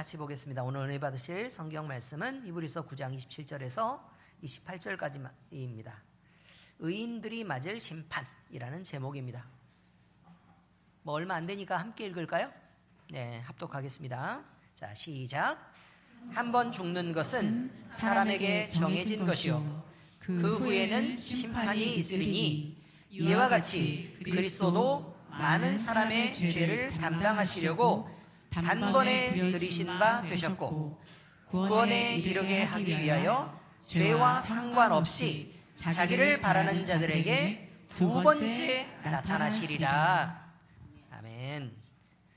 같이 보겠습니다. 오늘 은혜 받으실 성경 말씀은 히브리서 9장 27절에서 28절까지입니다. 의인들이 맞을 심판이라는 제목입니다. 뭐 얼마 안 되니까 함께 읽을까요? 네, 합독하겠습니다. 자, 시작. 한 번 죽는 것은 사람에게 정해진 것이요 그 후에는 심판이 있으리니 이와 같이 그리스도도 많은 사람의 죄를 담당하시려고 단번에 들이신 바 되셨고 구원에 이르게 하기 위하여 죄와 상관없이 자기를 바라는 자들에게 두 번째 나타나시리라. 아멘.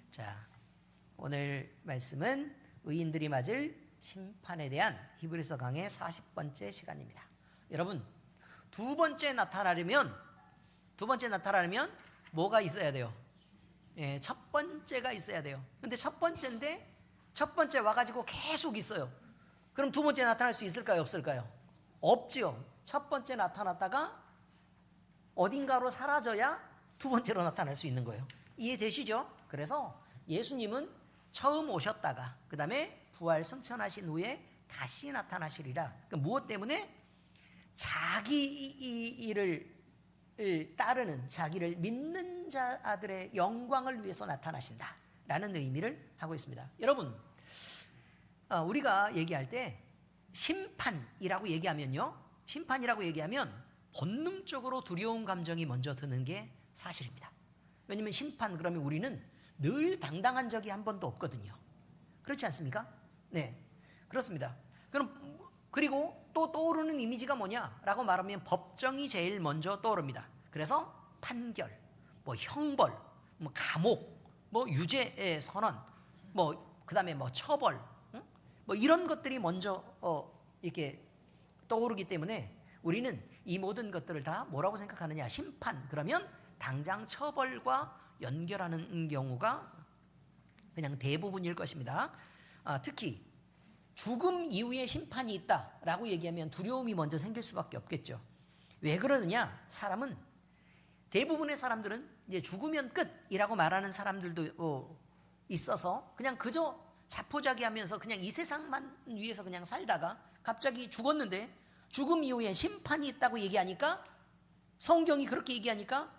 자, 오늘 말씀은 의인들이 맞을 심판에 대한 히브리서 강의 40번째 시간입니다. 여러분, 두 번째 나타나려면 뭐가 있어야 돼요? 예, 첫 번째가 있어야 돼요. 근데 첫 번째인데 첫 번째 와가지고 계속 있어요. 그럼 두 번째 나타날 수 있을까요? 없을까요? 없지요. 첫 번째 나타났다가 어딘가로 사라져야 두 번째로 나타날 수 있는 거예요. 이해되시죠? 그래서 예수님은 처음 오셨다가 그 다음에 부활 승천하신 후에 다시 나타나시리라. 그러니까 무엇 때문에? 자기 일을 따르는, 자기를 믿는 자들의 영광을 위해서 나타나신다라는 의미를 하고 있습니다. 여러분, 우리가 얘기할 때 심판이라고 얘기하면 본능적으로 두려운 감정이 먼저 드는 게 사실입니다. 왜냐하면 심판 그러면 우리는 늘 당당한 적이 한 번도 없거든요. 그렇지 않습니까? 네, 그렇습니다. 그리고 또 떠오르는 이미지가 뭐냐라고 말하면 법정이 제일 먼저 떠오릅니다. 그래서 판결, 뭐 형벌, 뭐 감옥, 뭐 유죄의 선언, 뭐 그다음에 뭐 처벌, 뭐 이런 것들이 먼저 이렇게 떠오르기 때문에 우리는 이 모든 것들을 다 뭐라고 생각하느냐? 심판. 그러면 당장 처벌과 연결하는 경우가 그냥 대부분일 것입니다. 특히 죽음 이후에 심판이 있다라고 얘기하면 두려움이 먼저 생길 수밖에 없겠죠. 왜 그러느냐? 대부분의 사람들은 이제 죽으면 끝이라고 말하는 사람들도 있어서 그냥 그저 자포자기하면서 그냥 이 세상만 위해서 그냥 살다가 갑자기 죽었는데 죽음 이후에 심판이 있다고 얘기하니까, 성경이 그렇게 얘기하니까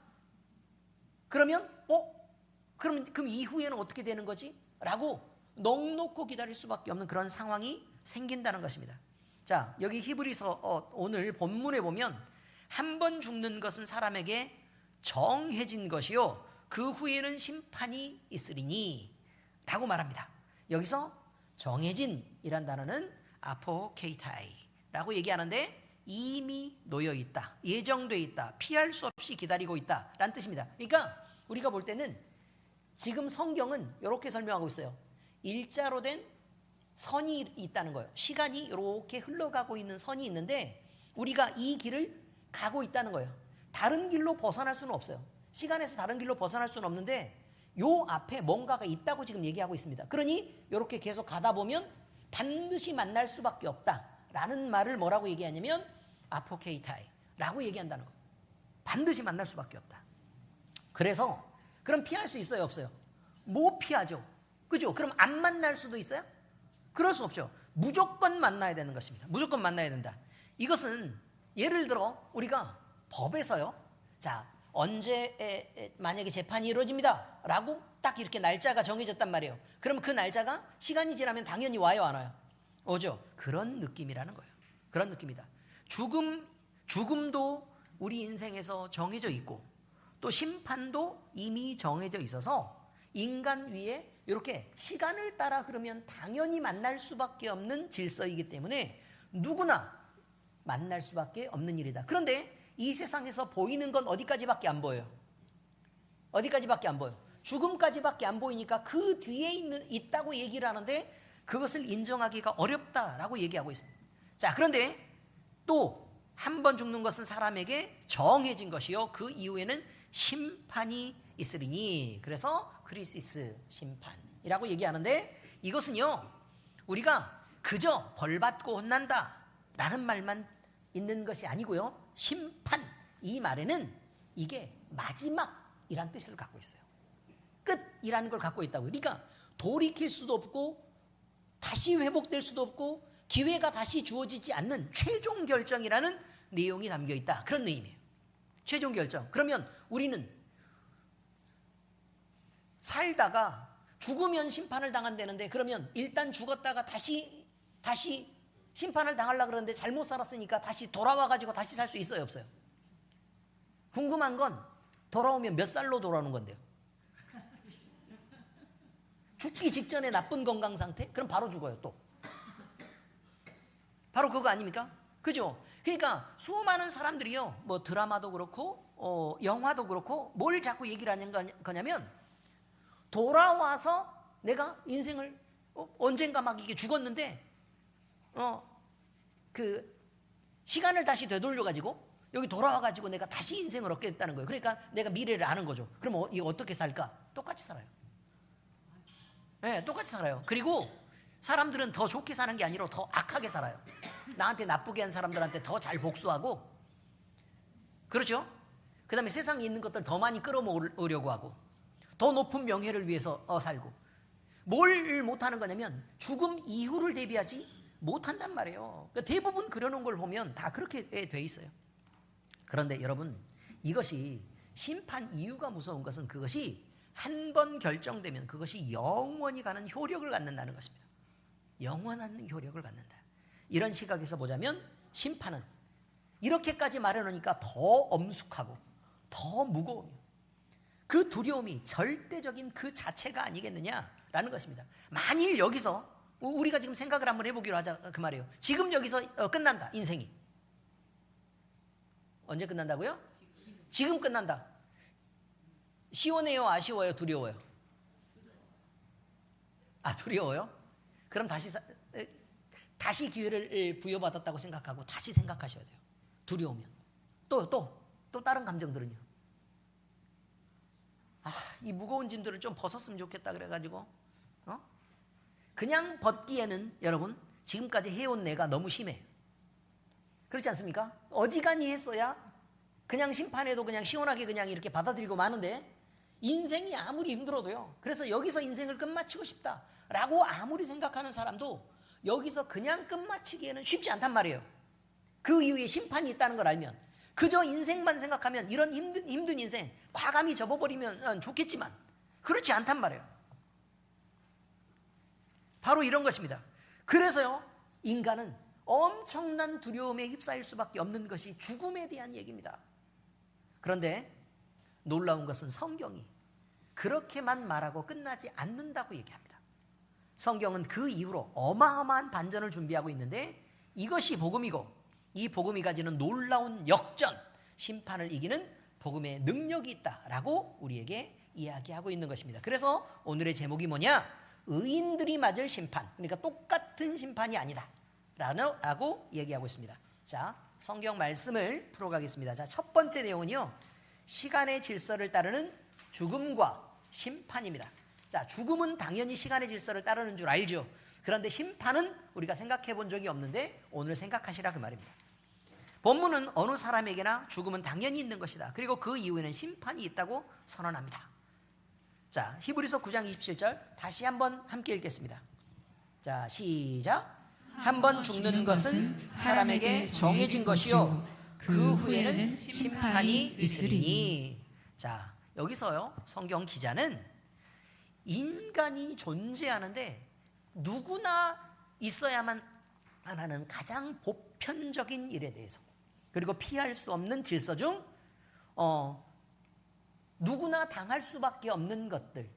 그러면 그럼 이후에는 어떻게 되는 거지? 라고 넋놓고 기다릴 수밖에 없는 그런 상황이 생긴다는 것입니다. 자, 여기 히브리서 오늘 본문에 보면 한 번 죽는 것은 사람에게 정해진 것이요 그 후에는 심판이 있으리니 라고 말합니다. 여기서 정해진이란 단어는 아포케이타이 라고 얘기하는데 이미 놓여있다, 예정돼 있다, 피할 수 없이 기다리고 있다 라는 뜻입니다. 그러니까 우리가 볼 때는 지금 성경은 이렇게 설명하고 있어요. 일자로 된 선이 있다는 거예요. 시간이 이렇게 흘러가고 있는 선이 있는데 우리가 이 길을 가고 있다는 거예요. 다른 길로 벗어날 수는 없어요. 시간에서 다른 길로 벗어날 수는 없는데 요 앞에 뭔가가 있다고 지금 얘기하고 있습니다. 그러니 이렇게 계속 가다 보면 반드시 만날 수밖에 없다라는 말을 뭐라고 얘기하냐면 아포케이타이라고 얘기한다는 거예요. 반드시 만날 수밖에 없다. 그래서 그럼 피할 수 있어요, 없어요? 못 피하죠. 그죠? 그럼 안 만날 수도 있어요? 그럴 수 없죠. 무조건 만나야 되는 것입니다. 무조건 만나야 된다. 이것은 예를 들어 우리가 법에서요, 자, 언제 만약에 재판이 이루어집니다 라고 딱 이렇게 날짜가 정해졌단 말이에요. 그럼 그 날짜가 시간이 지나면 당연히 와요, 안 와요? 오죠. 그런 느낌이라는 거예요. 그런 느낌이다. 죽음도 우리 인생에서 정해져 있고 또 심판도 이미 정해져 있어서 인간 위에 이렇게 시간을 따라 흐르면 당연히 만날 수밖에 없는 질서이기 때문에 누구나 만날 수밖에 없는 일이다. 그런데 이 세상에서 보이는 건 어디까지밖에 안 보여요? 어디까지밖에 안 보여? 죽음까지밖에 안 보이니까 그 뒤에 있다고 얘기를 하는데 그것을 인정하기가 어렵다라고 얘기하고 있습니다. 자, 그런데 또 한 번 죽는 것은 사람에게 정해진 것이요 그 이후에는 심판이 있으리니, 그래서 크리시스 심판이라고 얘기하는데 이것은요 우리가 그저 벌받고 혼난다 라는 말만 있는 것이 아니고요, 심판 이 말에는 이게 마지막이란 뜻을 갖고 있어요. 끝이라는 걸 갖고 있다고요. 그러니까 돌이킬 수도 없고 다시 회복될 수도 없고 기회가 다시 주어지지 않는 최종 결정이라는 내용이 담겨 있다. 그런 의미예요. 최종 결정. 그러면 우리는 살다가 죽으면 심판을 당한다는데, 그러면 일단 죽었다가 다시 심판을 당하려고 그러는데 잘못 살았으니까 다시 돌아와가지고 다시 살 수 있어요, 없어요? 궁금한 건 돌아오면 몇 살로 돌아오는 건데요? 죽기 직전에 나쁜 건강 상태? 그럼 바로 죽어요, 또. 바로 그거 아닙니까? 그죠? 그러니까 수많은 사람들이요, 뭐 드라마도 그렇고 영화도 그렇고 뭘 자꾸 얘기를 하는 거냐면, 돌아와서 내가 인생을 언젠가 막 이게 죽었는데 그 시간을 다시 되돌려 가지고 여기 돌아와 가지고 내가 다시 인생을 얻게 됐다는 거예요. 그러니까 내가 미래를 아는 거죠. 그럼 이거 어떻게 살까? 똑같이 살아요. 네, 똑같이 살아요. 그리고 사람들은 더 좋게 사는 게 아니라 더 악하게 살아요. 나한테 나쁘게 한 사람들한테 더 잘 복수하고, 그렇죠? 그 다음에 세상에 있는 것들 더 많이 끌어모으려고 하고, 더 높은 명예를 위해서 살고. 뭘 못하는 거냐면 죽음 이후를 대비하지 못한단 말이에요. 그러니까 대부분 그려놓은 걸 보면 다 그렇게 돼 있어요. 그런데 여러분, 이것이 심판 이유가 무서운 것은 그것이 한 번 결정되면 그것이 영원히 가는 효력을 갖는다는 것입니다. 영원한 효력을 갖는다. 이런 시각에서 보자면 심판은 이렇게까지 말해놓으니까 더 엄숙하고 더 무거워요. 그 두려움이 절대적인 그 자체가 아니겠느냐라는 것입니다. 만일 여기서 우리가 지금 생각을 한번 해보기로 하자, 그 말이에요. 지금 여기서 끝난다, 인생이. 언제 끝난다고요? 지금 끝난다. 시원해요, 아쉬워요, 두려워요? 두려워요? 그럼 다시 기회를 부여받았다고 생각하고 다시 생각하셔야 돼요. 두려우면. 또 다른 감정들은요? 이 무거운 짐들을 좀 벗었으면 좋겠다 그래가지고 그냥 벗기에는 여러분 지금까지 해온 내가 너무 심해. 그렇지 않습니까? 어지간히 했어야 그냥 심판해도 그냥 시원하게 그냥 이렇게 받아들이고 마는데, 인생이 아무리 힘들어도요, 그래서 여기서 인생을 끝마치고 싶다라고 아무리 생각하는 사람도 여기서 그냥 끝마치기에는 쉽지 않단 말이에요. 그 이후에 심판이 있다는 걸 알면. 그저 인생만 생각하면 이런 힘든 인생 과감히 접어버리면 좋겠지만 그렇지 않단 말이에요. 바로 이런 것입니다. 그래서요, 인간은 엄청난 두려움에 휩싸일 수밖에 없는 것이 죽음에 대한 얘기입니다. 그런데 놀라운 것은 성경이 그렇게만 말하고 끝나지 않는다고 얘기합니다. 성경은 그 이후로 어마어마한 반전을 준비하고 있는데, 이것이 복음이고 이 복음이 가지는 놀라운 역전, 심판을 이기는 복음의 능력이 있다라고 우리에게 이야기하고 있는 것입니다. 그래서 오늘의 제목이 뭐냐? 의인들이 맞을 심판. 그러니까 똑같은 심판이 아니다 라고 얘기하고 있습니다. 자, 성경 말씀을 풀어가겠습니다. 자, 첫 번째 내용은요, 시간의 질서를 따르는 죽음과 심판입니다. 자, 죽음은 당연히 시간의 질서를 따르는 줄 알죠. 그런데 심판은 우리가 생각해 본 적이 없는데 오늘 생각하시라 그 말입니다. 본문은 어느 사람에게나 죽음은 당연히 있는 것이다. 그리고 그 이후에는 심판이 있다고 선언합니다. 자, 히브리서 9장 27절 다시 한번 함께 읽겠습니다. 자, 시작. 한 번 죽는 것은 사람에게 정해진 것이요 그 후에는 심판이 있으리니. 자, 여기서요, 성경 기자는 인간이 존재하는데 누구나 있어야만 하는 가장 보편적인 일에 대해서, 그리고 피할 수 없는 질서 중 누구나 당할 수밖에 없는 것들,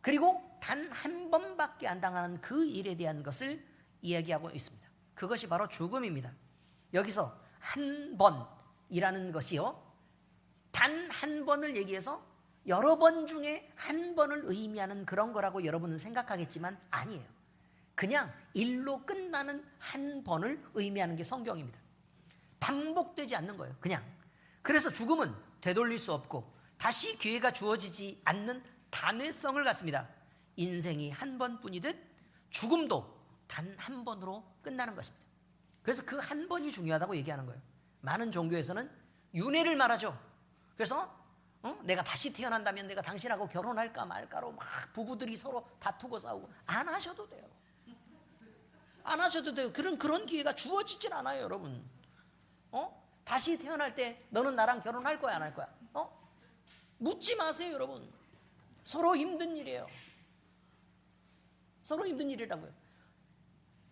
그리고 단 한 번밖에 안 당하는 그 일에 대한 것을 이야기하고 있습니다. 그것이 바로 죽음입니다. 여기서 한 번이라는 것이요, 단 한 번을 얘기해서 여러 번 중에 한 번을 의미하는 그런 거라고 여러분은 생각하겠지만 아니에요. 그냥 일로 끝나는 한 번을 의미하는 게 성경입니다. 반복되지 않는 거예요, 그냥. 그래서 죽음은 되돌릴 수 없고 다시 기회가 주어지지 않는 단회성을 갖습니다. 인생이 한 번뿐이듯 죽음도 단 한 번으로 끝나는 것입니다. 그래서 그 한 번이 중요하다고 얘기하는 거예요. 많은 종교에서는 윤회를 말하죠. 그래서 내가 다시 태어난다면 내가 당신하고 결혼할까 말까로 막 부부들이 서로 다투고 싸우고, 안 하셔도 돼요. 안 하셔도 돼요. 그런 기회가 주어지질 않아요, 여러분. 다시 태어날 때 너는 나랑 결혼할 거야, 안 할 거야? 묻지 마세요, 여러분. 서로 힘든 일이에요. 서로 힘든 일이라고요.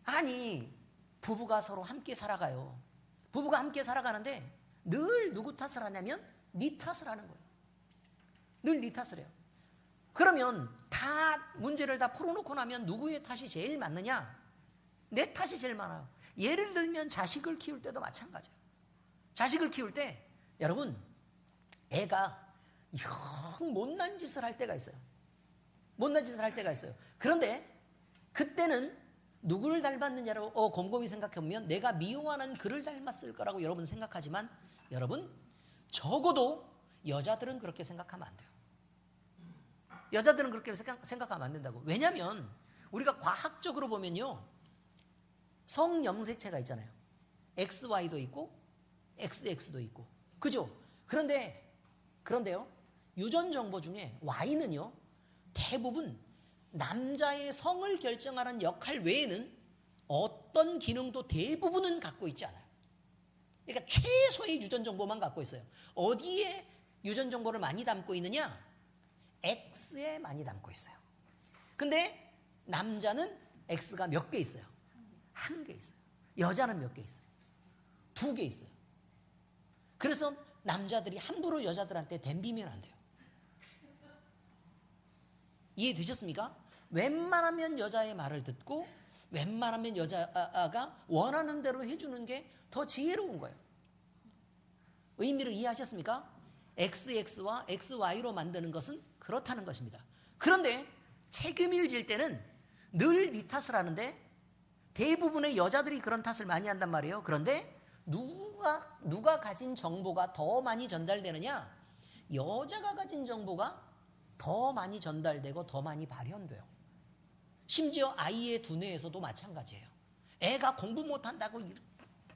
아니, 부부가 서로 함께 살아가요. 부부가 함께 살아가는데 늘 누구 탓을 하냐면 네 탓을 하는 거예요. 늘 네 탓을 해요. 그러면 문제를 다 풀어놓고 나면 누구의 탓이 제일 많느냐? 내 탓이 제일 많아요. 예를 들면 자식을 키울 때도 마찬가지예요. 자식을 키울 때 여러분, 애가 영 못난 짓을 할 때가 있어요. 못난 짓을 할 때가 있어요. 그런데 그때는 누구를 닮았느냐고 곰곰이 생각해보면 내가 미워하는 그를 닮았을 거라고 여러분 생각하지만, 여러분 적어도 여자들은 그렇게 생각하면 안 돼요. 여자들은 그렇게 생각하면 안 된다고. 왜냐하면 우리가 과학적으로 보면요, 성염색체가 있잖아요. XY도 있고 XX도 있고, 그죠? 그런데요, 유전 정보 중에 Y는요, 대부분 남자의 성을 결정하는 역할 외에는 어떤 기능도 대부분은 갖고 있지 않아요. 그러니까 최소의 유전 정보만 갖고 있어요. 어디에 유전 정보를 많이 담고 있느냐? X에 많이 담고 있어요. 근데 남자는 X가 몇 개 있어요? 한 개 있어요. 여자는 몇 개 있어요? 2개 있어요. 그래서 남자들이 함부로 여자들한테 덤비면 안 돼요. 이해되셨습니까? 웬만하면 여자의 말을 듣고 웬만하면 여자가 원하는 대로 해주는 게 더 지혜로운 거예요. 의미를 이해하셨습니까? XX와 XY로 만드는 것은 그렇다는 것입니다. 그런데 책임을 질 때는 늘 네 탓을 하는데 대부분의 여자들이 그런 탓을 많이 한단 말이에요. 그런데 누가 가진 정보가 더 많이 전달되느냐? 여자가 가진 정보가 더 많이 전달되고 더 많이 발현돼요. 심지어 아이의 두뇌에서도 마찬가지예요. 애가 공부 못한다고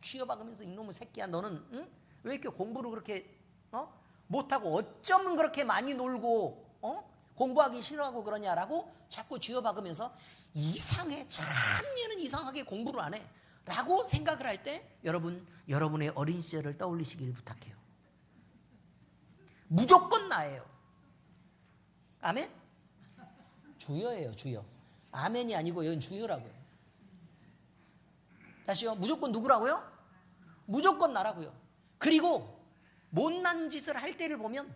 쥐어박으면서 이놈의 새끼야, 너는 왜 이렇게 공부를 그렇게 못하고 어쩌면 그렇게 많이 놀고 공부하기 싫어하고 그러냐라고 자꾸 쥐어박으면서 이상해, 참 얘는 이상하게 공부를 안 해 라고 생각을 할 때 여러분의 어린 시절을 떠올리시길 부탁해요. 무조건 나예요. 아멘? 주여예요, 주여. 아멘이 아니고 이건 주여라고요. 다시요. 무조건 누구라고요? 무조건 나라고요. 그리고 못난 짓을 할 때를 보면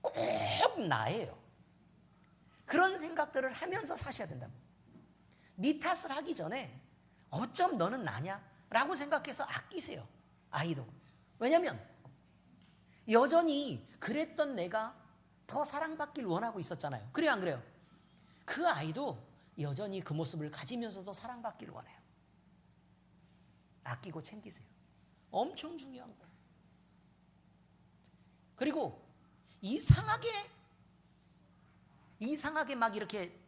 꼭 나예요. 그런 생각들을 하면서 사셔야 된다고. 네 탓을 하기 전에 어쩜 너는 나냐? 라고 생각해서 아끼세요. 아이도. 왜냐면 여전히 그랬던 내가 더 사랑받길 원하고 있었잖아요. 그래요, 안 그래요? 그 아이도 여전히 그 모습을 가지면서도 사랑받길 원해요. 아끼고 챙기세요. 엄청 중요한 거예요. 그리고 이상하게 막 이렇게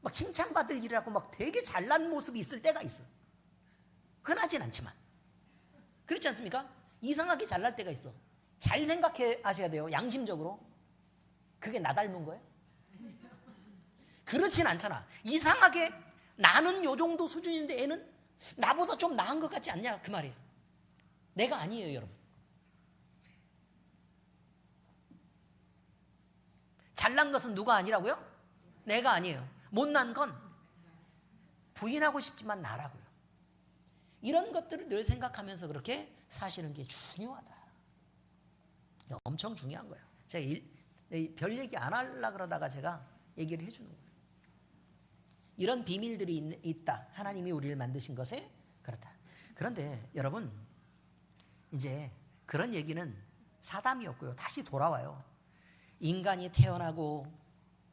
막 칭찬받을 일이라고 막 되게 잘난 모습이 있을 때가 있어. 흔하진 않지만. 그렇지 않습니까? 이상하게 잘날 때가 있어. 잘 생각해 하셔야 돼요. 양심적으로. 그게 나 닮은 거예요? 그렇진 않잖아. 이상하게 나는 요 정도 수준인데 애는 나보다 좀 나은 것 같지 않냐? 그 말이에요. 내가 아니에요, 여러분. 잘난 것은 누가 아니라고요? 내가 아니에요. 못난 건 부인하고 싶지만 나라고요. 이런 것들을 늘 생각하면서 그렇게 사시는 게 중요하다. 엄청 중요한 거예요. 제가 별 얘기 안 하려고 그러다가 제가 얘기를 해주는 거예요. 이런 비밀들이 있다. 하나님이 우리를 만드신 것에 그렇다. 그런데 여러분, 이제 그런 얘기는 사담이었고요. 다시 돌아와요. 인간이 태어나고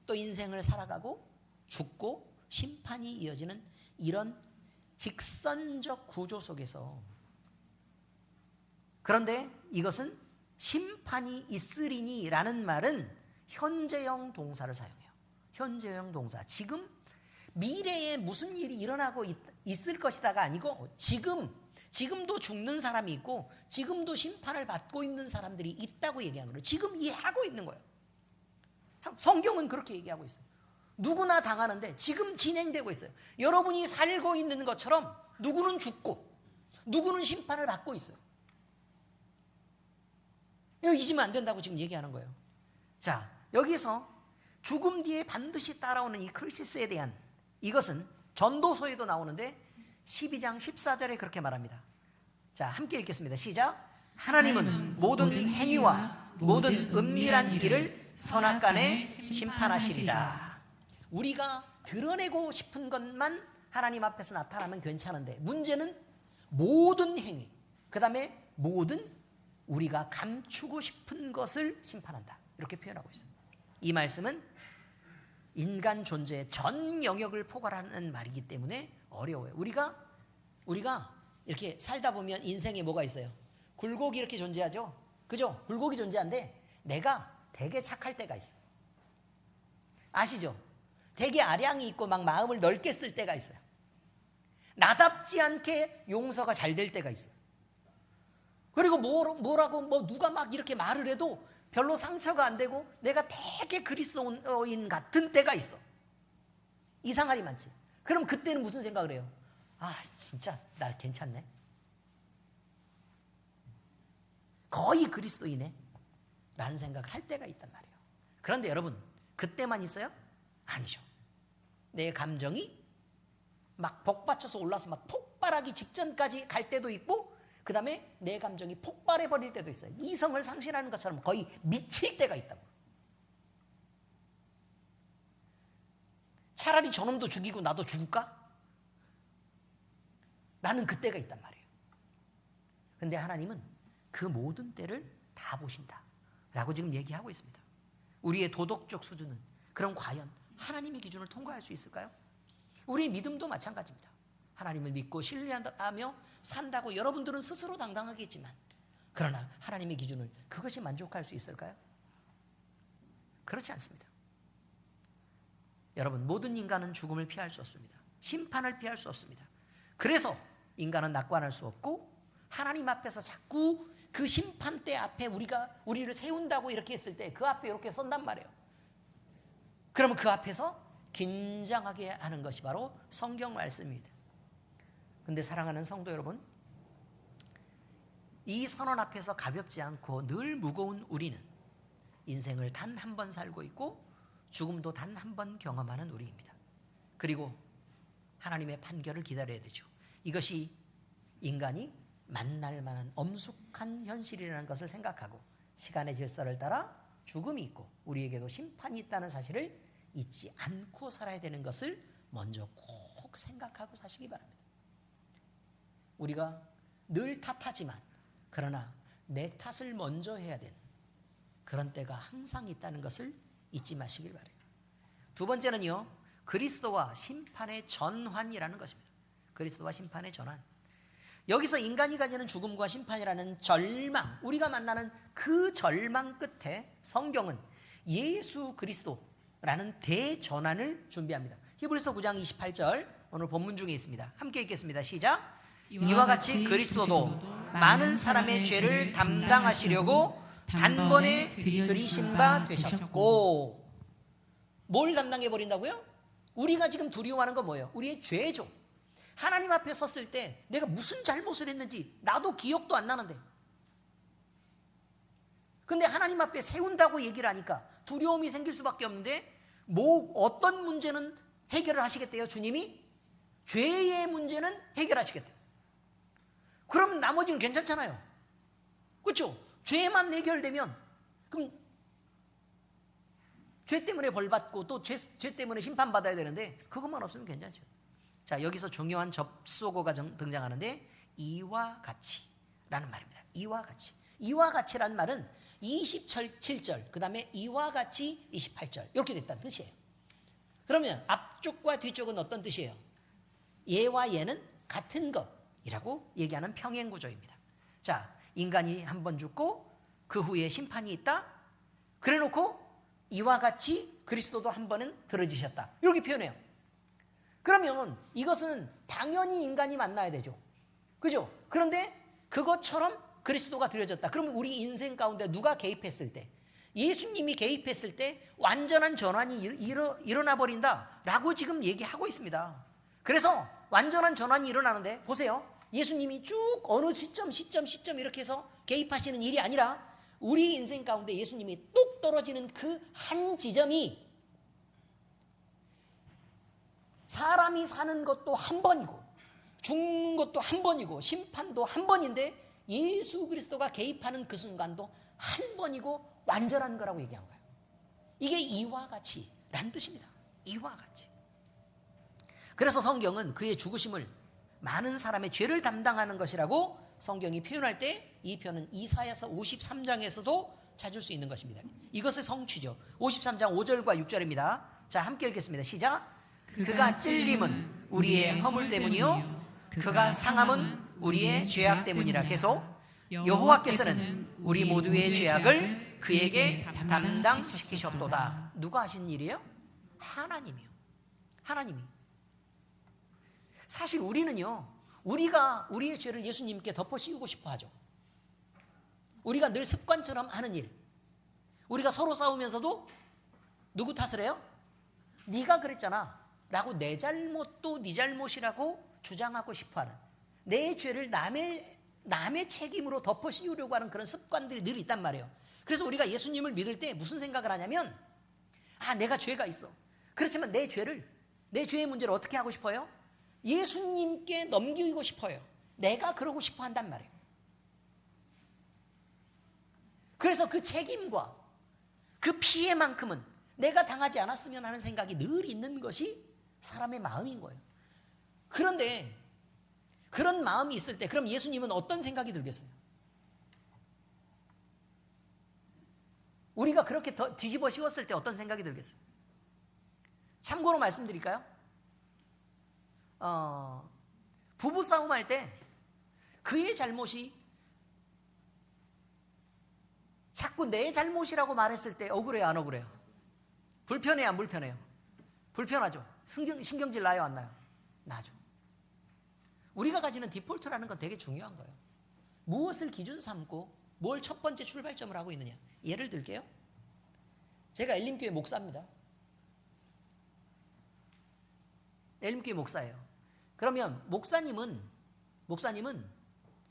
또 인생을 살아가고 죽고 심판이 이어지는 이런 직선적 구조 속에서, 그런데 이것은 심판이 있으리니 라는 말은 현재형 동사를 사용해요. 현재형 동사. 지금 미래에 무슨 일이 일어나고 있을 것이다가 아니고 지금도 죽는 사람이 있고 지금도 심판을 받고 있는 사람들이 있다고 얘기하는 거예요. 지금 이해하고 있는 거예요. 성경은 그렇게 얘기하고 있어요. 누구나 당하는데 지금 진행되고 있어요. 여러분이 살고 있는 것처럼 누구는 죽고 누구는 심판을 받고 있어요. 이거 잊으면 안 된다고 지금 얘기하는 거예요. 자, 여기서 죽음 뒤에 반드시 따라오는 이 크리시스에 대한 이것은 전도서에도 나오는데 12장 14절에 그렇게 말합니다. 자, 함께 읽겠습니다. 시작. 하나님은 모든 행위와 모든 은밀한 일을 선악간에 심판하시리라. 우리가 드러내고 싶은 것만 하나님 앞에서 나타나면 괜찮은데 문제는 모든 행위, 그 다음에 모든 우리가 감추고 싶은 것을 심판한다. 이렇게 표현하고 있습니다. 이 말씀은 인간 존재의 전 영역을 포괄하는 말이기 때문에 어려워요. 우리가 이렇게 살다 보면 인생에 뭐가 있어요? 굴곡이 이렇게 존재하죠. 그죠? 굴곡이 존재한데 내가 되게 착할 때가 있어요. 아시죠? 되게 아량이 있고 막 마음을 넓게 쓸 때가 있어요. 나답지 않게 용서가 잘 될 때가 있어요. 그리고 뭐라고 누가 막 이렇게 말을 해도 별로 상처가 안 되고 내가 되게 그리스도인 같은 때가 있어. 이상하리 많지. 그럼 그때는 무슨 생각을 해요? 아, 진짜 나 괜찮네. 거의 그리스도이네 라는 생각을 할 때가 있단 말이에요. 그런데 여러분, 그때만 있어요? 아니죠. 내 감정이 막 복받쳐서 올라서 막 폭발하기 직전까지 갈 때도 있고, 그 다음에 내 감정이 폭발해 버릴 때도 있어요. 이성을 상실하는 것처럼 거의 미칠 때가 있다고. 차라리 저놈도 죽이고 나도 죽을까? 나는 그때가 있단 말이에요. 근데 하나님은 그 모든 때를 다 보신다 라고 지금 얘기하고 있습니다. 우리의 도덕적 수준은 그럼 과연 하나님의 기준을 통과할 수 있을까요? 우리의 믿음도 마찬가지입니다. 하나님을 믿고 신뢰하며 산다고 여러분들은 스스로 당당하겠지만, 그러나 하나님의 기준을 그것이 만족할 수 있을까요? 그렇지 않습니다. 여러분, 모든 인간은 죽음을 피할 수 없습니다. 심판을 피할 수 없습니다. 그래서 인간은 낙관할 수 없고 하나님 앞에서 자꾸 그 심판대 앞에 우리를 세운다고 이렇게 했을 때 그 앞에 이렇게 선단 말이에요. 그러면 그 앞에서 긴장하게 하는 것이 바로 성경 말씀입니다. 근데 사랑하는 성도 여러분, 이 선언 앞에서 가볍지 않고 늘 무거운 우리는 인생을 단 한 번 살고 있고 죽음도 단 한 번 경험하는 우리입니다. 그리고 하나님의 판결을 기다려야 되죠. 이것이 인간이 만날 만한 엄숙한 현실이라는 것을 생각하고 시간의 질서를 따라 죽음이 있고 우리에게도 심판이 있다는 사실을 잊지 않고 살아야 되는 것을 먼저 꼭 생각하고 사시기 바랍니다. 우리가 늘 탓하지만 그러나 내 탓을 먼저 해야 되는 그런 때가 항상 있다는 것을 잊지 마시길 바랍니다. 두 번째는요, 그리스도와 심판의 전환이라는 것입니다. 그리스도와 심판의 전환. 여기서 인간이 가지는 죽음과 심판이라는 절망, 우리가 만나는 그 절망 끝에 성경은 예수 그리스도라는 대전환을 준비합니다. 히브리서 9장 28절 오늘 본문 중에 있습니다. 함께 읽겠습니다. 시작. 이와 같이 그리스도도 많은 사람의 죄를 담당하시려고 단번에 들이신 바 되셨고. 뭘 담당해 버린다고요? 우리가 지금 두려워하는 건 뭐예요? 우리의 죄죠. 하나님 앞에 섰을 때 내가 무슨 잘못을 했는지 나도 기억도 안 나는데, 근데 하나님 앞에 세운다고 얘기를 하니까 두려움이 생길 수밖에 없는데, 어떤 문제는 해결을 하시겠대요? 주님이 죄의 문제는 해결하시겠대요. 그럼 나머지는 괜찮잖아요. 그렇죠? 죄만 해결되면 그럼 죄 때문에 벌받고 또 죄 때문에 심판받아야 되는데 그것만 없으면 괜찮죠. 자, 여기서 중요한 접속어가 등장하는데 이와 같이라는 말입니다. 이와 같이. 이와 같이라는 말은 27절 그 다음에 이와 같이 28절 이렇게 됐다는 뜻이에요. 그러면 앞쪽과 뒤쪽은 어떤 뜻이에요? 얘와 얘는 같은 것이라고 얘기하는 평행구조입니다. 자, 인간이 한 번 죽고 그 후에 심판이 있다. 그래놓고 이와 같이 그리스도도 한 번은 들어지셨다. 이렇게 표현해요. 그러면 이것은 당연히 인간이 만나야 되죠. 그죠? 그런데 그것처럼 그리스도가 드려졌다. 그러면 우리 인생 가운데 누가 개입했을 때 예수님이 개입했을 때 완전한 전환이 일어나 버린다라고 지금 얘기하고 있습니다. 그래서 완전한 전환이 일어나는데 보세요. 예수님이 쭉 어느 시점 이렇게 해서 개입하시는 일이 아니라 우리 인생 가운데 예수님이 뚝 떨어지는 그 한 지점이 사람이 사는 것도 한 번이고 죽는 것도 한 번이고 심판도 한 번인데 예수 그리스도가 개입하는 그 순간도 한 번이고 완전한 거라고 얘기한 거예요. 이게 이와 같이란 뜻입니다. 이와 같이. 그래서 성경은 그의 죽으심을 많은 사람의 죄를 담당하는 것이라고 성경이 표현할 때 이 표현은 이사야서 53장에서도 찾을 수 있는 것입니다. 이것의 성취죠. 53장 5절과 6절입니다. 자, 함께 읽겠습니다. 시작. 그가 찔림은 우리의 허물 때문이요 그가 상함은 우리의 죄악 때문이라. 계속 여호와께서는 우리 모두의 죄악을 그에게 담당시키셨도다. 누가 하신 일이에요? 하나님이요. 하나님이. 사실 우리는요, 우리가 우리의 죄를 예수님께 덮어 씌우고 싶어 하죠. 우리가 늘 습관처럼 하는 일. 우리가 서로 싸우면서도 누구 탓을 해요? 네가 그랬잖아 라고 내 잘못도 네 잘못이라고 주장하고 싶어 하는, 내 죄를 남의 책임으로 덮어 씌우려고 하는 그런 습관들이 늘 있단 말이에요. 그래서 우리가 예수님을 믿을 때 무슨 생각을 하냐면, 내가 죄가 있어. 그렇지만 내 죄의 문제를 어떻게 하고 싶어요? 예수님께 넘기고 싶어요. 내가 그러고 싶어 한단 말이에요. 그래서 그 책임과 그 피해만큼은 내가 당하지 않았으면 하는 생각이 늘 있는 것이 사람의 마음인 거예요. 그런데 그런 마음이 있을 때 그럼 예수님은 어떤 생각이 들겠어요? 우리가 그렇게 뒤집어 씌웠을 때 어떤 생각이 들겠어요? 참고로 말씀드릴까요? 부부싸움 할 때 그의 잘못이 자꾸 내 잘못이라고 말했을 때 억울해요, 안 억울해요? 불편해요, 안 불편해요? 불편하죠. 신경질 나요, 안 나요? 나죠. 우리가 가지는 디폴트라는 건 되게 중요한 거예요. 무엇을 기준 삼고 뭘 첫 번째 출발점을 하고 있느냐. 예를 들게요. 제가 엘림교회 목사입니다. 엘림교회 목사예요. 그러면 목사님은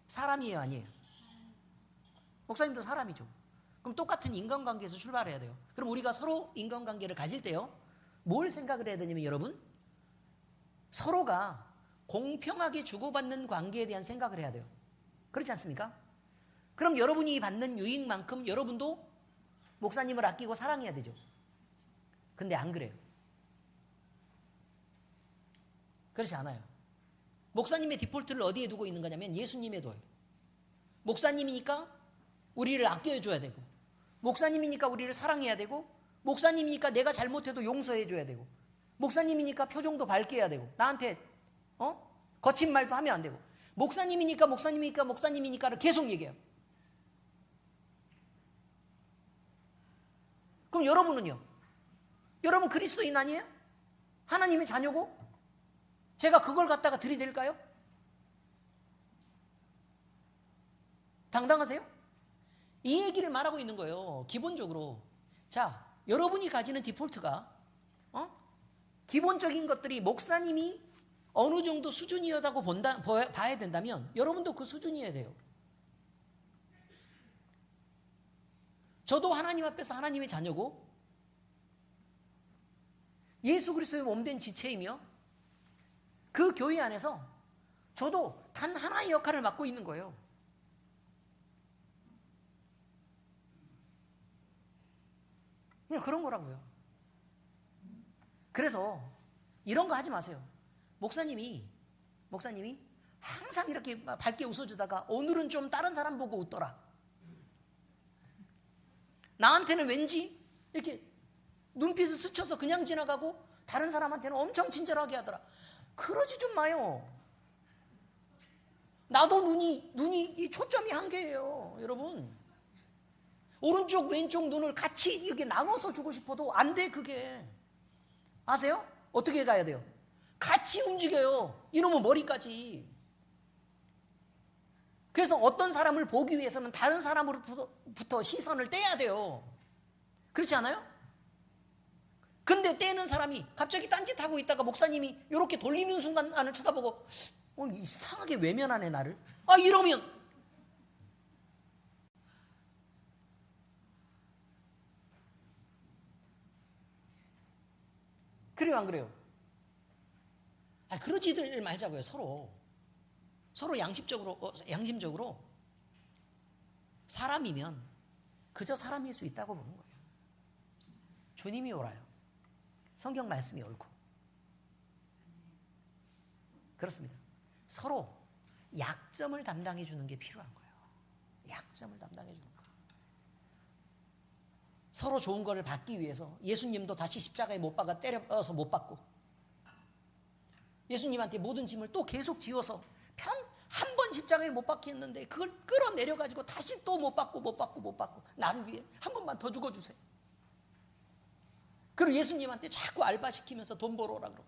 사람이에요, 아니에요? 목사님도 사람이죠. 그럼 똑같은 인간관계에서 출발해야 돼요. 그럼 우리가 서로 인간관계를 가질 때요, 뭘 생각을 해야 되냐면 여러분, 서로가 공평하게 주고받는 관계에 대한 생각을 해야 돼요. 그렇지 않습니까? 그럼 여러분이 받는 유익만큼 여러분도 목사님을 아끼고 사랑해야 되죠. 근데 안 그래요. 그렇지 않아요. 목사님의 디폴트를 어디에 두고 있는 거냐면 예수님에 둬요. 목사님이니까 우리를 아껴줘야 되고, 목사님이니까 우리를 사랑해야 되고, 목사님이니까 내가 잘못해도 용서해줘야 되고, 목사님이니까 표정도 밝게 해야 되고, 나한테 거친 말도 하면 안 되고, 목사님이니까를 계속 얘기해요. 그럼 여러분은요? 여러분 그리스도인 아니에요? 하나님의 자녀고? 제가 그걸 갖다가 들이댈까요? 당당하세요? 이 얘기를 말하고 있는 거예요. 기본적으로. 자, 여러분이 가지는 디폴트가 기본적인 것들이 목사님이 어느 정도 수준이었다고 봐야 된다면 여러분도 그 수준이어야 돼요. 저도 하나님 앞에서 하나님의 자녀고 예수 그리스도의 몸된 지체이며 그 교회 안에서 저도 단 하나의 역할을 맡고 있는 거예요. 그냥 그런 거라고요. 그래서 이런 거 하지 마세요. 목사님이 항상 이렇게 밝게 웃어주다가 오늘은 좀 다른 사람 보고 웃더라. 나한테는 왠지 이렇게 눈빛을 스쳐서 그냥 지나가고 다른 사람한테는 엄청 친절하게 하더라. 그러지 좀 마요. 나도 눈이 이 초점이 한 개예요, 여러분. 오른쪽 왼쪽 눈을 같이 이렇게 나눠서 주고 싶어도 안 돼. 그게 아세요? 어떻게 가야 돼요? 같이 움직여요. 이놈의 머리까지. 그래서 어떤 사람을 보기 위해서는 다른 사람으로부터 시선을 떼야 돼요. 그렇지 않아요? 근데 떼는 사람이 갑자기 딴짓하고 있다가 목사님이 이렇게 돌리는 순간 나를 쳐다보고 이상하게 외면하네 나를. 이러면 그래요 안 그래요? 그러지들 말자고요. 서로 양심적으로 사람이면 그저 사람일 수 있다고 보는 거예요. 주님이 옳아요. 성경 말씀이 옳고. 그렇습니다. 서로 약점을 담당해 주는 게 필요한 거예요. 약점을 담당해 주는 거. 서로 좋은 거를 받기 위해서 예수님도 다시 십자가에 못 박아 때려서 못 받고, 예수님한테 모든 짐을 또 계속 지어서 한 번 십자가에 못 박혔는데 그걸 끌어내려 가지고 다시 또 못 받고 나를 위해 한 번만 더 죽어주세요. 그리고 예수님한테 자꾸 알바시키면서 돈 벌어오라 그러고.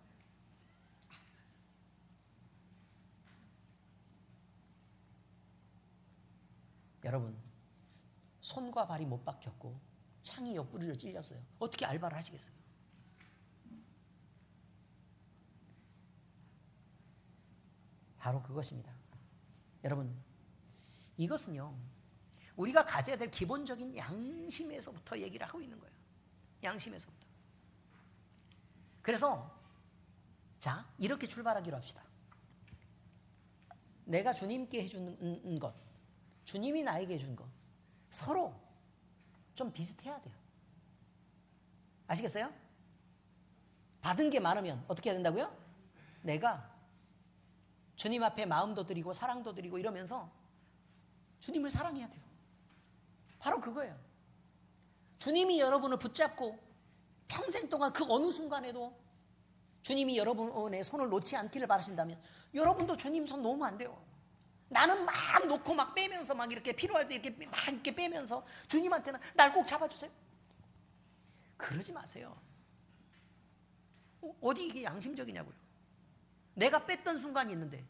여러분, 손과 발이 못 박혔고 창이 옆구리로 찔렸어요. 어떻게 알바를 하시겠어요? 바로 그것입니다. 여러분, 이것은요, 우리가 가져야 될 기본적인 양심에서부터 얘기를 하고 있는 거예요. 양심에서부터. 그래서 자, 이렇게 출발하기로 합시다. 내가 주님께 해주는 것, 주님이 나에게 해준 것, 서로 좀 비슷해야 돼요. 아시겠어요? 받은 게 많으면 어떻게 해야 된다고요? 내가 주님 앞에 마음도 드리고 사랑도 드리고 이러면서 주님을 사랑해야 돼요. 바로 그거예요. 주님이 여러분을 붙잡고 평생 동안 그 어느 순간에도 주님이 여러분의 손을 놓지 않기를 바라신다면 여러분도 주님 손 놓으면 안 돼요. 나는 막 놓고 막 빼면서 막 이렇게 필요할 때 이렇게 막 이렇게 빼면서 주님한테는 날 꼭 잡아주세요. 그러지 마세요. 어디 이게 양심적이냐고요. 내가 뺐던 순간이 있는데,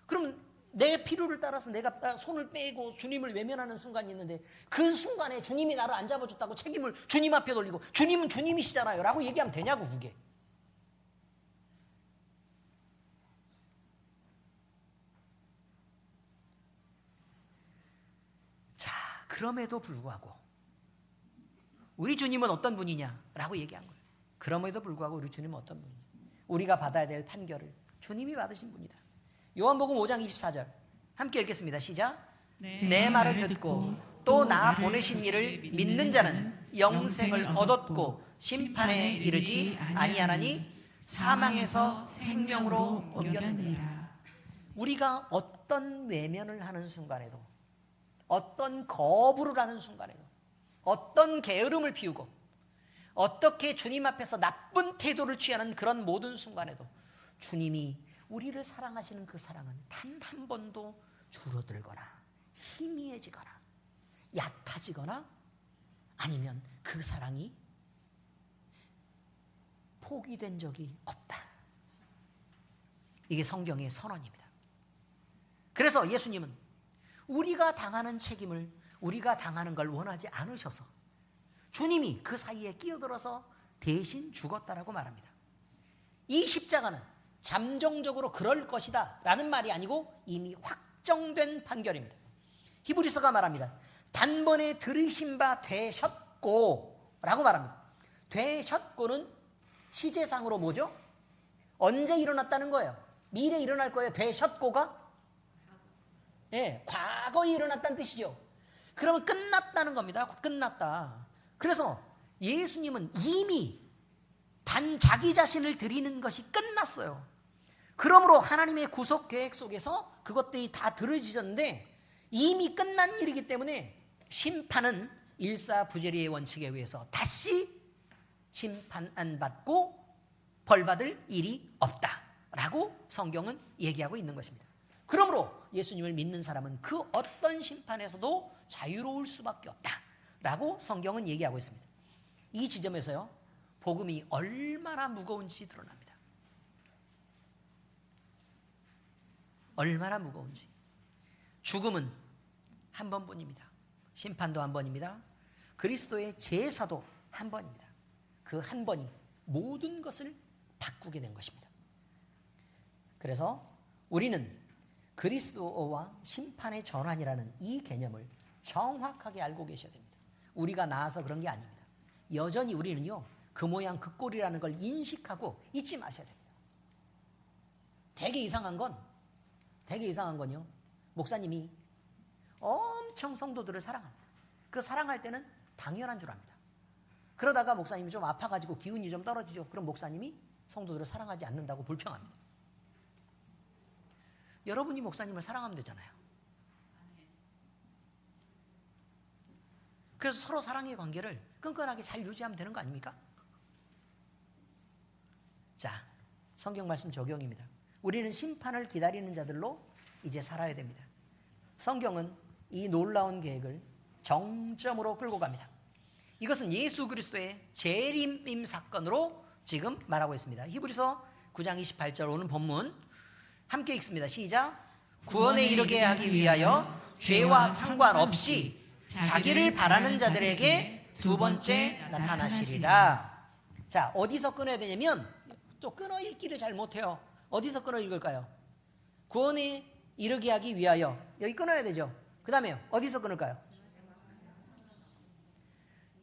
그러면 내 필요를 따라서 내가 손을 빼고 주님을 외면하는 순간이 있는데, 그 순간에 주님이 나를 안 잡아줬다고 책임을 주님 앞에 돌리고 주님은 주님이시잖아요 라고 얘기하면 되냐고. 그게 자, 그럼에도 불구하고 우리 주님은 어떤 분이냐라고 얘기한 거예요. 그럼에도 불구하고 우리 주님은 어떤 분이냐, 우리가 받아야 될 판결을 주님이 받으신 분이다. 요한복음 5장 24절 함께 읽겠습니다. 시작. 내 말을 듣고 또 나 보내신 이를 믿는 자는 영생을 얻었고 심판에 이르지 아니하나니 사망에서 생명으로 옮겼느니라. 우리가 어떤 외면을 하는 순간에도, 어떤 거부를 하는 순간에도, 어떤 게으름을 피우고 어떻게 주님 앞에서 나쁜 태도를 취하는 그런 모든 순간에도 주님이 우리를 사랑하시는 그 사랑은 단 한 번도 줄어들거나 희미해지거나 얕아지거나 아니면 그 사랑이 포기된 적이 없다. 이게 성경의 선언입니다. 그래서 예수님은 우리가 당하는 책임을, 우리가 당하는 걸 원하지 않으셔서 주님이 그 사이에 끼어들어서 대신 죽었다라고 말합니다. 이 십자가는 잠정적으로 그럴 것이다 라는 말이 아니고 이미 확정된 판결입니다. 히브리서가 말합니다. 단번에 들으신 바 되셨고 라고 말합니다. 되셨고는 시제상으로 뭐죠? 언제 일어났다는 거예요? 미래에 일어날 거예요. 되셨고가 과거에 일어났다는 뜻이죠. 그러면 끝났다는 겁니다. 끝났다. 그래서 예수님은 이미 자기 자신을 드리는 것이 끝났어요. 그러므로 하나님의 구속 계획 속에서 그것들이 다 들어지셨는데 이미 끝난 일이기 때문에 심판은 일사부재리의 원칙에 의해서 다시 심판 안 받고 벌받을 일이 없다라고 성경은 얘기하고 있는 것입니다. 그러므로 예수님을 믿는 사람은 그 어떤 심판에서도 자유로울 수밖에 없다라고 성경은 얘기하고 있습니다. 이 지점에서요, 복음이 얼마나 무거운지 드러납니다. 얼마나 무거운지. 죽음은 한 번뿐입니다. 심판도 한 번입니다. 그리스도의 제사도 한 번입니다. 그 한 번이 모든 것을 바꾸게 된 것입니다. 그래서 우리는 그리스도와 심판의 전환이라는 이 개념을 정확하게 알고 계셔야 됩니다. 우리가 나아서 그런 게 아닙니다. 여전히 우리는요, 그 모양 그 꼴이라는 걸 인식하고 잊지 마셔야 됩니다. 되게 이상한 건요, 목사님이 엄청 성도들을 사랑합니다. 그 사랑할 때는 당연한 줄 압니다. 그러다가 목사님이 좀 아파가지고 기운이 좀 떨어지죠. 그럼 목사님이 성도들을 사랑하지 않는다고 불평합니다. 여러분이 목사님을 사랑하면 되잖아요. 그래서 서로 사랑의 관계를 끈끈하게 잘 유지하면 되는 거 아닙니까? 자, 성경 말씀 적용입니다. 우리는 심판을 기다리는 자들로 이제 살아야 됩니다. 성경은 이 놀라운 계획을 정점으로 끌고 갑니다. 이것은 예수 그리스도의 재림임 사건으로 지금 말하고 있습니다. 히브리서 9장 28절 오늘 본문 함께 읽습니다. 시작. 구원에 이르게 하기 위하여 죄와 상관없이 자기를 바라는 자들에게 두 번째 나타나시리라. 자, 어디서 끊어야 되냐면, 또 끊어 읽기를 잘 못해요. 어디서 끊어 읽을까요? 구원에 이르게 하기 위하여, 여기 끊어야 되죠. 그 다음에요, 어디서 끊을까요?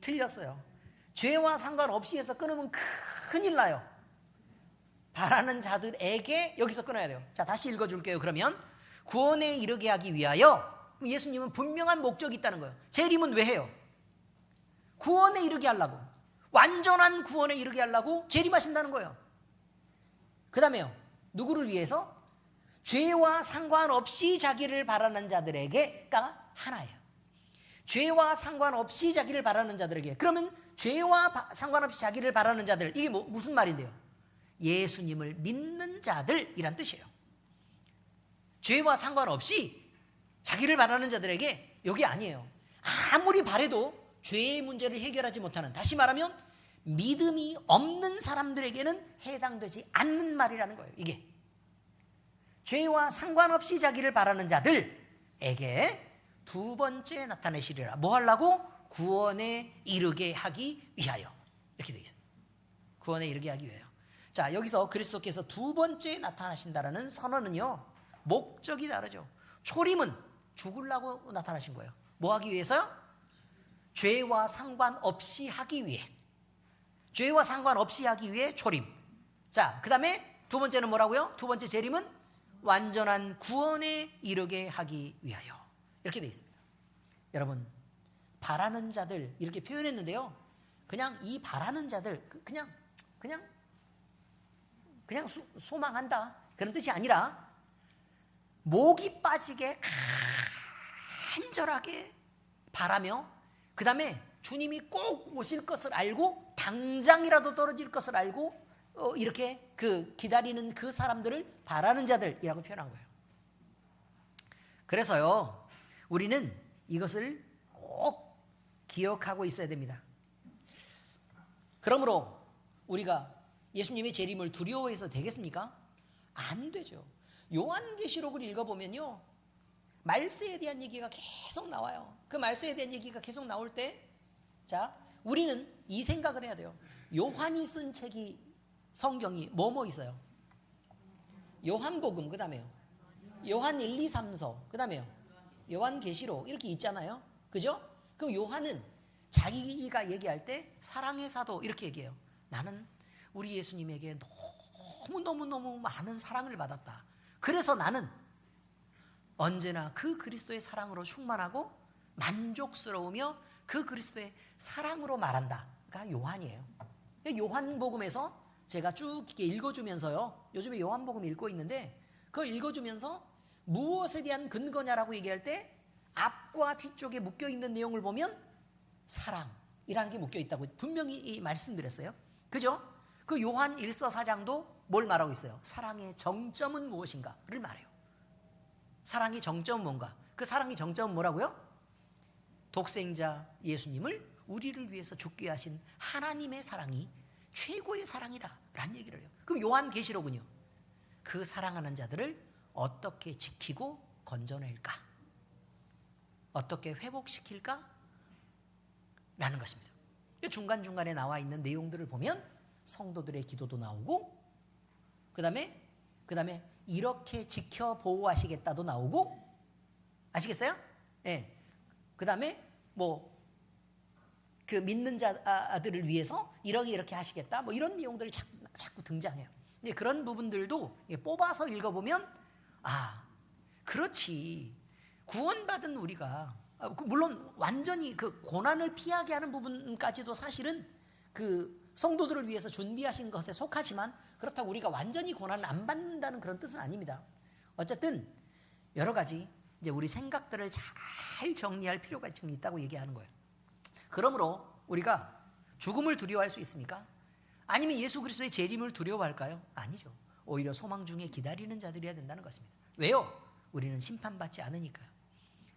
틀렸어요. 죄와 상관없이 해서 끊으면 큰일 나요. 바라는 자들에게, 여기서 끊어야 돼요. 자, 다시 읽어줄게요. 그러면 구원에 이르게 하기 위하여, 예수님은 분명한 목적이 있다는 거예요. 재림은 왜 해요? 구원에 이르게 하려고, 완전한 구원에 이르게 하려고 재림하신다는 거예요. 그 다음에요, 누구를 위해서? 죄와 상관없이 자기를 바라는 자들에게가 하나예요. 죄와 상관없이 자기를 바라는 자들에게. 그러면 죄와 상관없이 자기를 바라는 자들, 이게 무슨 말인데요? 예수님을 믿는 자들이란 뜻이에요. 죄와 상관없이 자기를 바라는 자들에게, 여기 아니에요. 아무리 바래도 죄의 문제를 해결하지 못하는, 다시 말하면 믿음이 없는 사람들에게는 해당되지 않는 말이라는 거예요. 이게 죄와 상관없이 자기를 바라는 자들에게 두 번째 나타내시리라. 뭐 하려고? 구원에 이르게 하기 위하여. 이렇게 되어 있어요. 구원에 이르게 하기 위하여. 자, 여기서 그리스도께서 두 번째 나타나신다라는 선언은요, 목적이 다르죠. 초림은 죽으려고 나타나신 거예요. 뭐 하기 위해서요? 죄와 상관없이 하기 위해. 죄와 상관없이 하기 위해 초림. 자, 그 다음에 두 번째는 뭐라고요? 두 번째 재림은 완전한 구원에 이르게 하기 위하여. 이렇게 되어 있습니다. 여러분, 바라는 자들 이렇게 표현했는데요, 그냥 이 바라는 자들, 그냥 소망한다 그런 뜻이 아니라, 목이 빠지게 간절하게 바라며, 그 다음에 주님이 꼭 오실 것을 알고, 당장이라도 떨어질 것을 알고, 이렇게 기다리는 그 사람들을 바라는 자들이라고 표현한 거예요. 그래서요, 우리는 이것을 꼭 기억하고 있어야 됩니다. 그러므로 우리가 예수님의 재림을 두려워해서 되겠습니까? 안 되죠. 요한계시록을 읽어보면요, 말세에 대한 얘기가 계속 나와요. 그 말세에 대한 얘기가 계속 나올 때, 자, 우리는 이 생각을 해야 돼요. 요한이 쓴 책이, 성경이 뭐 있어요? 요한복음, 그 다음에요 요한 1, 2, 3서, 그 다음에요 요한계시록, 이렇게 있잖아요. 그죠? 그럼 요한은 자기가 얘기할 때 사랑의 사도 이렇게 얘기해요. 나는 우리 예수님에게 너무너무 많은 사랑을 받았다. 그래서 나는 언제나 그 그리스도의 사랑으로 충만하고 만족스러우며 그 그리스도의 사랑으로 말한다가 요한이에요. 요한복음에서 제가 쭉 이렇게 읽어주면서요, 요즘에 요한복음 읽고 있는데, 그거 읽어주면서 무엇에 대한 근거냐라고 얘기할 때 앞과 뒤쪽에 묶여있는 내용을 보면 사랑이라는 게 묶여있다고 분명히 말씀드렸어요. 그죠? 그 요한 1서 4장도 뭘 말하고 있어요? 사랑의 정점은 무엇인가를 말해요. 사랑의 정점은 뭔가? 그 사랑의 정점은 뭐라고요? 독생자 예수님을 우리를 위해서 죽게 하신 하나님의 사랑이 최고의 사랑이다 라는 얘기를 해요. 그럼 요한계시록은요, 그 사랑하는 자들을 어떻게 지키고 건져낼까? 어떻게 회복시킬까? 라는 것입니다. 중간중간에 나와 있는 내용들을 보면 성도들의 기도도 나오고, 그 다음에 이렇게 지켜 보호하시겠다도 나오고, 아시겠어요? 예. 그 다음에 그 믿는 자들을 위해서 이렇게 하시겠다, 이런 내용들이 자꾸 등장해요. 그런 부분들도 뽑아서 읽어보면, 그렇지, 구원받은 우리가, 물론 완전히 그 고난을 피하게 하는 부분까지도 사실은 그 성도들을 위해서 준비하신 것에 속하지만, 그렇다고 우리가 완전히 고난을 안 받는다는 그런 뜻은 아닙니다. 어쨌든 여러 가지 이제 우리 생각들을 잘 정리할 필요가 지금 있다고 얘기하는 거예요. 그러므로 우리가 죽음을 두려워할 수 있습니까? 아니면 예수 그리스도의 재림을 두려워할까요? 아니죠. 오히려 소망 중에 기다리는 자들이어야 된다는 것입니다. 왜요? 우리는 심판받지 않으니까요.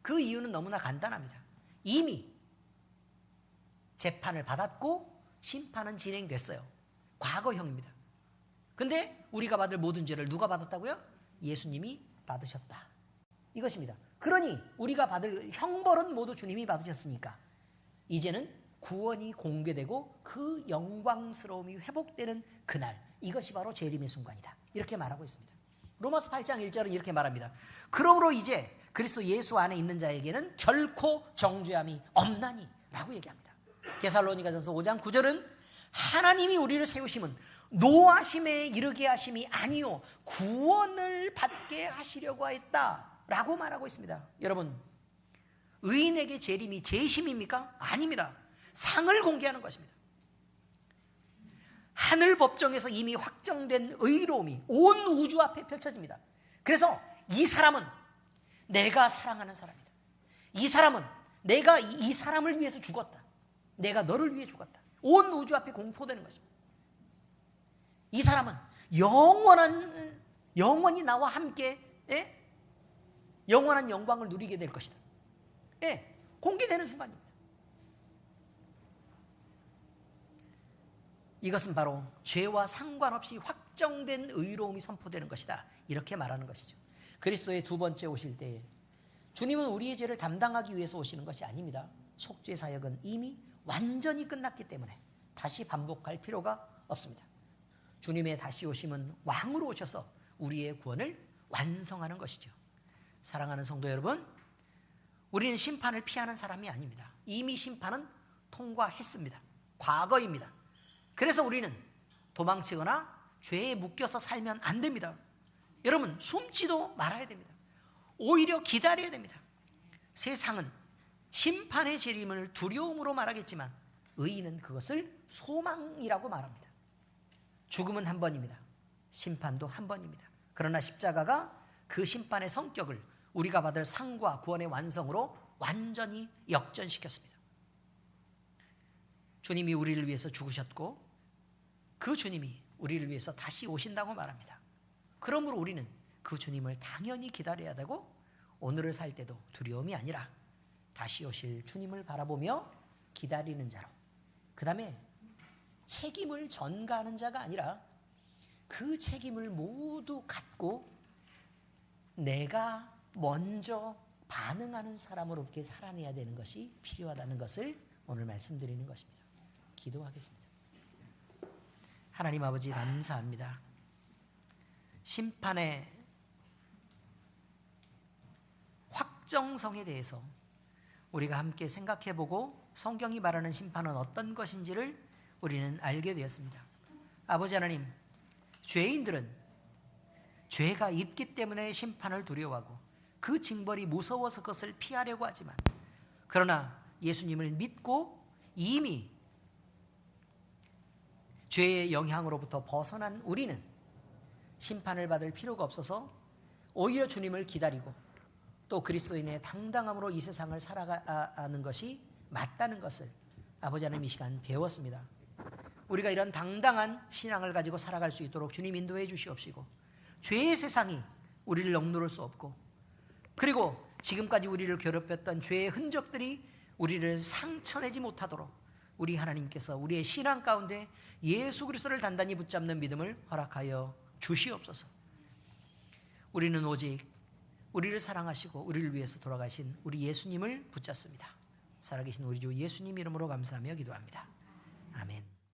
그 이유는 너무나 간단합니다. 이미 재판을 받았고 심판은 진행됐어요. 과거형입니다. 근데 우리가 받을 모든 죄를 누가 받았다고요? 예수님이 받으셨다. 이것입니다. 그러니 우리가 받을 형벌은 모두 주님이 받으셨으니까 이제는 구원이 공개되고 그 영광스러움이 회복되는 그날, 이것이 바로 재림의 순간이다. 이렇게 말하고 있습니다. 로마서 8장 1절은 이렇게 말합니다. 그러므로 이제 그리스도 예수 안에 있는 자에게는 결코 정죄함이 없나니 라고 얘기합니다. 데살로니가전서 5장 9절은 하나님이 우리를 세우심은 노하심에 이르게 하심이 아니요 구원을 받게 하시려고 하였다 라고 말하고 있습니다. 여러분, 의인에게 재림이 재심입니까? 아닙니다. 상을 공개하는 것입니다. 하늘 법정에서 이미 확정된 의로움이 온 우주 앞에 펼쳐집니다. 그래서 이 사람은 내가 사랑하는 사람이다. 이 사람은 내가 이 사람을 위해서 죽었다. 내가 너를 위해 죽었다. 온 우주 앞에 공포되는 것입니다. 이 사람은 영원히 나와 함께 영원한 영광을 누리게 될 것이다. 공개되는 순간입니다. 이것은 바로 죄와 상관없이 확정된 의로움이 선포되는 것이다. 이렇게 말하는 것이죠. 그리스도의 두 번째 오실 때에 주님은 우리의 죄를 담당하기 위해서 오시는 것이 아닙니다. 속죄 사역은 이미 완전히 끝났기 때문에 다시 반복할 필요가 없습니다. 주님의 다시 오심은 왕으로 오셔서 우리의 구원을 완성하는 것이죠. 사랑하는 성도 여러분, 우리는 심판을 피하는 사람이 아닙니다. 이미 심판은 통과했습니다. 과거입니다. 그래서 우리는 도망치거나 죄에 묶여서 살면 안 됩니다. 여러분, 숨지도 말아야 됩니다. 오히려 기다려야 됩니다. 세상은 심판의 재림을 두려움으로 말하겠지만 의인은 그것을 소망이라고 말합니다. 죽음은 한 번입니다. 심판도 한 번입니다. 그러나 십자가가 그 심판의 성격을 우리가 받을 상과 구원의 완성으로 완전히 역전시켰습니다. 주님이 우리를 위해서 죽으셨고 그 주님이 우리를 위해서 다시 오신다고 말합니다. 그러므로 우리는 그 주님을 당연히 기다려야 되고 오늘을 살 때도 두려움이 아니라 다시 오실 주님을 바라보며 기다리는 자로, 그 다음에 책임을 전가하는 자가 아니라 그 책임을 모두 갖고 내가 먼저 반응하는 사람으로 이렇게 살아내야 되는 것이 필요하다는 것을 오늘 말씀드리는 것입니다. 기도하겠습니다. 하나님 아버지, 감사합니다. 심판의 확정성에 대해서 우리가 함께 생각해보고 성경이 말하는 심판은 어떤 것인지를 우리는 알게 되었습니다. 아버지 하나님, 죄인들은 죄가 있기 때문에 심판을 두려워하고 그 징벌이 무서워서 그것을 피하려고 하지만, 그러나 예수님을 믿고 이미 죄의 영향으로부터 벗어난 우리는 심판을 받을 필요가 없어서 오히려 주님을 기다리고 또 그리스도인의 당당함으로 이 세상을 살아가는 것이 맞다는 것을 아버지 하나님 이 시간 배웠습니다. 우리가 이런 당당한 신앙을 가지고 살아갈 수 있도록 주님 인도해 주시옵시고, 죄의 세상이 우리를 억누를 수 없고, 그리고 지금까지 우리를 괴롭혔던 죄의 흔적들이 우리를 상처내지 못하도록 우리 하나님께서 우리의 신앙 가운데 예수 그리스도를 단단히 붙잡는 믿음을 허락하여 주시옵소서. 우리는 오직 우리를 사랑하시고 우리를 위해서 돌아가신 우리 예수님을 붙잡습니다. 살아계신 우리 주 예수님 이름으로 감사하며 기도합니다. 아멘.